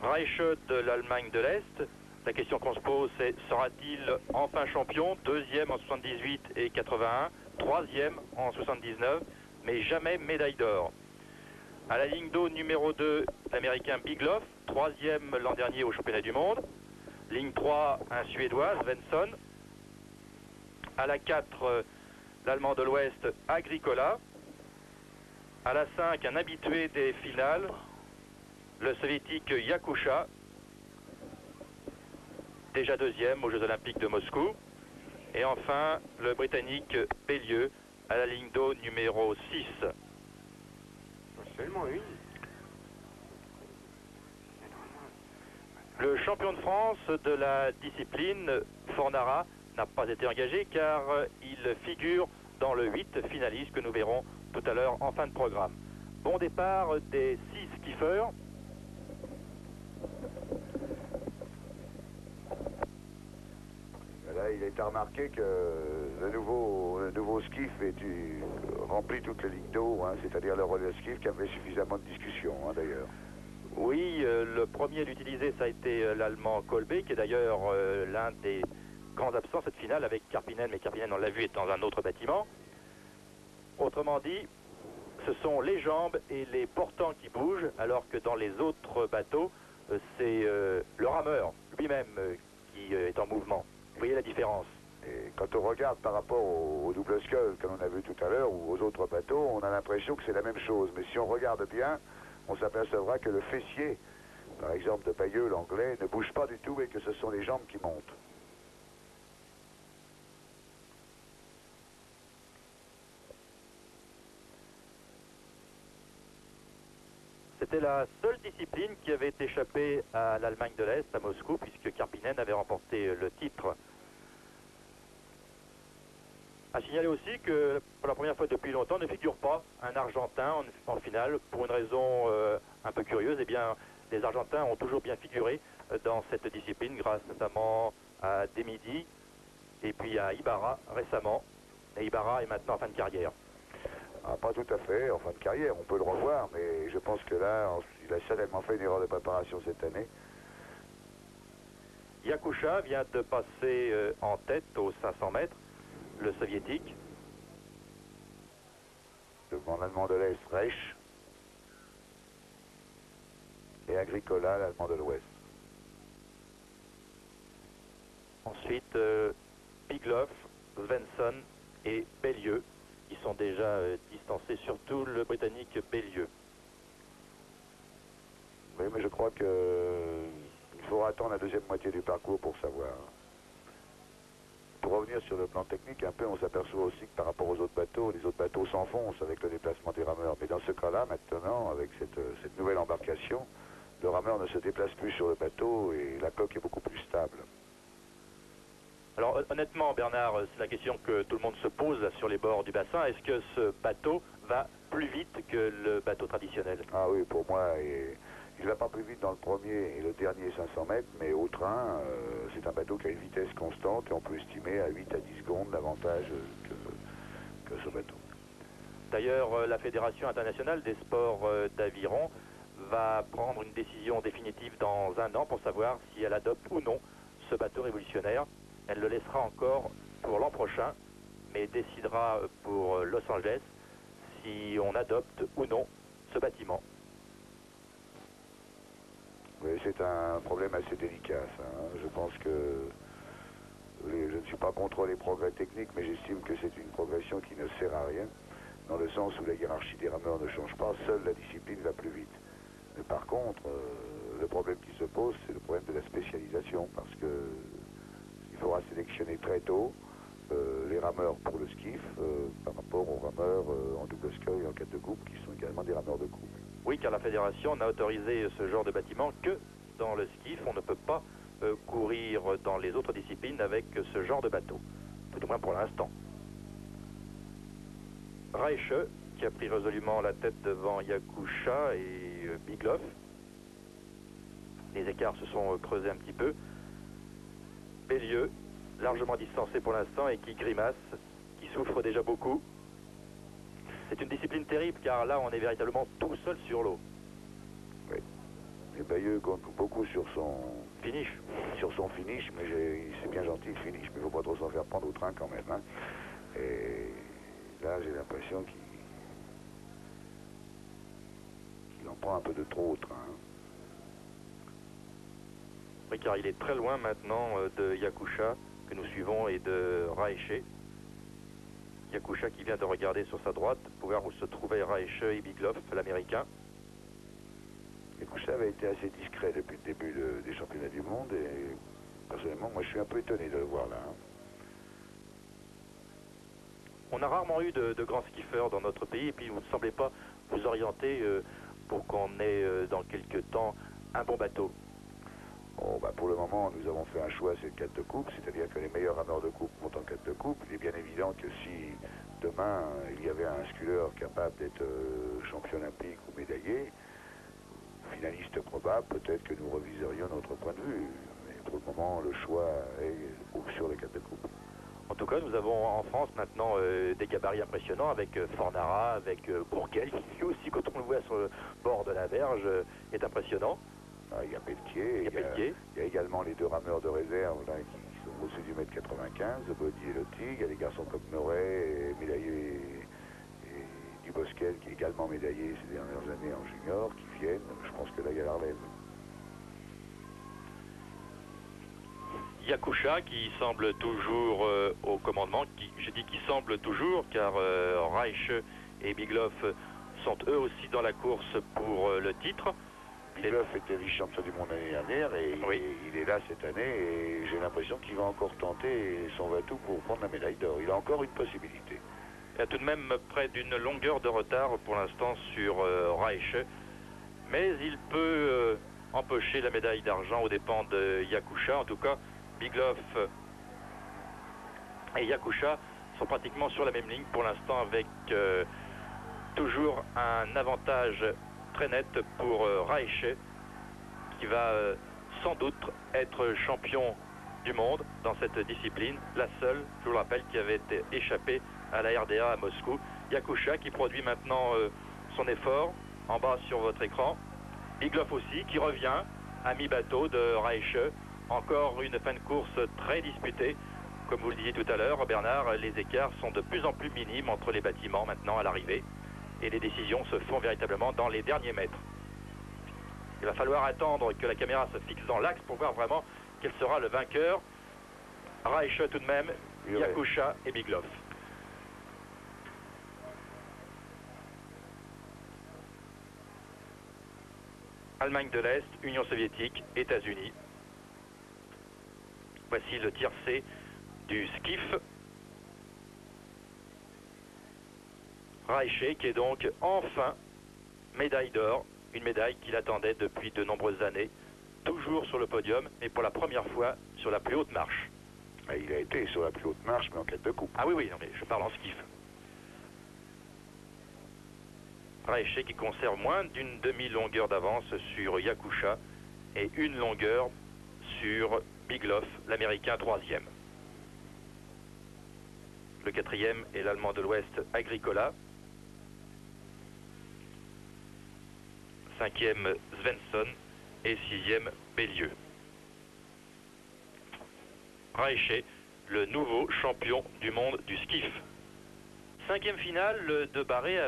Reiche de l'Allemagne de l'Est. La question qu'on se pose, c'est sera-t-il enfin champion, deuxième en 78 et 81, troisième en 79, mais jamais médaille d'or. À la ligne d'eau numéro 2, l'Américain Bigloff, troisième l'an dernier au championnat du monde. Ligne 3, un Suédois, Svensson. À la 4, l'Allemand de l'Ouest, Agricola. À la 5, un habitué des finales, le Soviétique Yakusha, déjà deuxième aux Jeux Olympiques de Moscou. Et enfin, le Britannique Bellieu, à la ligne d'eau numéro 6. Seulement une. Le champion de France de la discipline, Fornara, n'a pas été engagé car il figure dans le 8 finaliste que nous verrons tout à l'heure en fin de programme. Bon départ des 6 skiffeurs. Là, il est à remarquer que le nouveau skiff remplit toutes les lignes d'eau, hein, c'est-à-dire le relais skiff qui avait suffisamment de discussion, hein, d'ailleurs. Oui, le premier à l'utiliser, ça a été l'Allemand Kolbe, qui est d'ailleurs l'un des grands absents cette finale avec Karppinen, mais Karppinen, on l'a vu, est dans un autre bâtiment. Autrement dit, ce sont les jambes et les portants qui bougent, alors que dans les autres bateaux, c'est le rameur lui-même qui est en mouvement. Vous voyez la différence? Et quand on regarde par rapport au double scull que l'on a vu tout à l'heure ou aux autres bateaux, on a l'impression que c'est la même chose. Mais si on regarde bien, on s'apercevra que le fessier, par exemple de Bayeux, l'anglais, ne bouge pas du tout et que ce sont les jambes qui montent. C'était la seule discipline qui avait échappé à l'Allemagne de l'Est, à Moscou, puisque Karppinen avait remporté le titre. À signaler aussi que pour la première fois depuis longtemps ne figure pas un Argentin en finale pour une raison un peu curieuse. Eh bien, les Argentins ont toujours bien figuré dans cette discipline grâce notamment à Demidi et puis à Ibarra récemment. Et Ibarra est maintenant en fin de carrière. Ah, pas tout à fait, en fin de carrière, on peut le revoir, mais je pense que là, il a certainement fait une erreur de préparation cette année. Yakusha vient de passer en tête aux 500 mètres, le soviétique. Devant l'Allemand de l'Est, Reich. Et Agricola, l'Allemand de l'Ouest. Ensuite, Bigloff, Svensson et Bellieu, qui sont déjà distancés, surtout le Britannique Bellieu. Oui, mais je crois qu'il faudra attendre la deuxième moitié du parcours pour savoir. Pour revenir sur le plan technique, un peu, on s'aperçoit aussi que par rapport aux autres bateaux, les autres bateaux s'enfoncent avec le déplacement des rameurs. Mais dans ce cas-là, maintenant, avec cette nouvelle embarcation, le rameur ne se déplace plus sur le bateau et la coque est beaucoup plus stable. Alors honnêtement, Bernard, c'est la question que tout le monde se pose là, sur les bords du bassin. Est-ce que ce bateau va plus vite que le bateau traditionnel? Ah oui, pour moi, il ne va pas plus vite dans le premier et le dernier 500 mètres, mais au train, c'est un bateau qui a une vitesse constante et on peut estimer à 8 à 10 secondes davantage que ce bateau. D'ailleurs, la Fédération internationale des sports d'aviron va prendre une décision définitive dans un an pour savoir si elle adopte ou non ce bateau révolutionnaire. Elle le laissera encore pour l'an prochain, mais décidera pour Los Angeles si on adopte ou non ce bâtiment. Oui, c'est un problème assez délicat, ça, hein. Je pense que je ne suis pas contre les progrès techniques, mais j'estime que c'est une progression qui ne sert à rien, dans le sens où la hiérarchie des rameurs ne change pas, seule la discipline va plus vite. Mais par contre, le problème qui se pose, c'est le problème de la spécialisation, parce que il faudra sélectionner très tôt les rameurs pour le skiff par rapport aux rameurs en double scull et en 4 de coupe, qui sont également des rameurs de coupe. Oui, car la Fédération n'a autorisé ce genre de bâtiment que dans le skiff. On ne peut pas courir dans les autres disciplines avec ce genre de bateau, tout au moins pour l'instant. Reiche, qui a pris résolument la tête devant Yakusha et Bigloff. Les écarts se sont creusés un petit peu. Bellieu, largement distancé pour l'instant et qui grimace, qui souffre déjà beaucoup. C'est une discipline terrible car là on est véritablement tout seul sur l'eau. Oui. Et Bayeux compte beaucoup sur son Finish. finish, mais c'est bien gentil le finish, mais il ne faut pas trop s'en faire prendre au train quand même. Hein. Et là, j'ai l'impression qu'il en prend un peu de trop au train. Hein. Oui, car il est très loin maintenant de Yakusha, que nous suivons, et de Raeche. Yakusha qui vient de regarder sur sa droite pour voir où se trouvaient Raeche et Bigloff, l'américain. Yakusha avait été assez discret depuis le début des championnats du monde, et personnellement, moi je suis un peu étonné de le voir là. Hein. On a rarement eu de grands skiffeurs dans notre pays, et puis vous ne semblez pas vous orienter pour qu'on ait dans quelques temps un bon bateau. Bon, bah pour le moment, nous avons fait un choix, c'est le 4 de coupe, c'est-à-dire que les meilleurs rameurs de coupe montent en 4 de coupe. Il est bien évident que si demain il y avait un sculler capable d'être champion olympique ou médaillé, finaliste probable, peut-être que nous reviserions notre point de vue. Mais pour le moment, le choix est sur le 4 de coupe. En tout cas, nous avons en France maintenant des gabarits impressionnants avec Fornara, avec Bourguel, qui aussi, quand on le voit sur le bord de la berge, est impressionnant. Ah, il y a Pelletier, il y a également les deux rameurs de réserve là, qui sont au-dessus du mètre 95, Body et Lotti. Il y a des garçons comme Noret, médaillé, et Dubosquel qui est également médaillé ces dernières années en junior, qui viennent. Je pense que là, il y a la relève. Yakusha qui semble toujours au commandement, j'ai dit qu'il semble toujours car Raeche et Bigloff sont eux aussi dans la course pour le titre. Bigloff était vice-champion du monde l'année dernière et oui. il est là cette année et j'ai l'impression qu'il va encore tenter son va-tout pour prendre la médaille d'or. Il a encore une possibilité. Il a tout de même près d'une longueur de retard pour l'instant sur Raeche, mais il peut empocher la médaille d'argent aux dépens de Yakusha. En tout cas, Bigloff et Yakusha sont pratiquement sur la même ligne pour l'instant avec toujours un avantage très net pour Raeche qui va sans doute être champion du monde dans cette discipline, la seule, je vous le rappelle, qui avait été échappée à la RDA à Moscou. Yakusha qui produit maintenant son effort en bas sur votre écran. Bigloff aussi qui revient à mi-bateau de Raeche. Encore une fin de course très disputée. Comme vous le disiez tout à l'heure, Bernard, les écarts sont de plus en plus minimes entre les bâtiments maintenant à l'arrivée. Et les décisions se font véritablement dans les derniers mètres. Il va falloir attendre que la caméra se fixe dans l'axe pour voir vraiment quel sera le vainqueur. Raeche tout de même, Yakusha et Bigloff. Allemagne de l'Est, Union soviétique, États-Unis. Voici le tiercé du skiff. Raeche qui est donc enfin médaille d'or, une médaille qu'il attendait depuis de nombreuses années, toujours sur le podium et pour la première fois sur la plus haute marche. Il a été sur la plus haute marche mais en 4 de coupe. Ah oui, non, mais je parle en skiff. Raeche qui conserve moins d'une demi-longueur d'avance sur Yakusha et une longueur sur Bigloff, l'américain 3e. Le 4e est l'allemand de l'Ouest Agricola. 5e Svensson et 6e Bellieu. Raeche, le nouveau champion du monde du skiff. 5e finale de Barré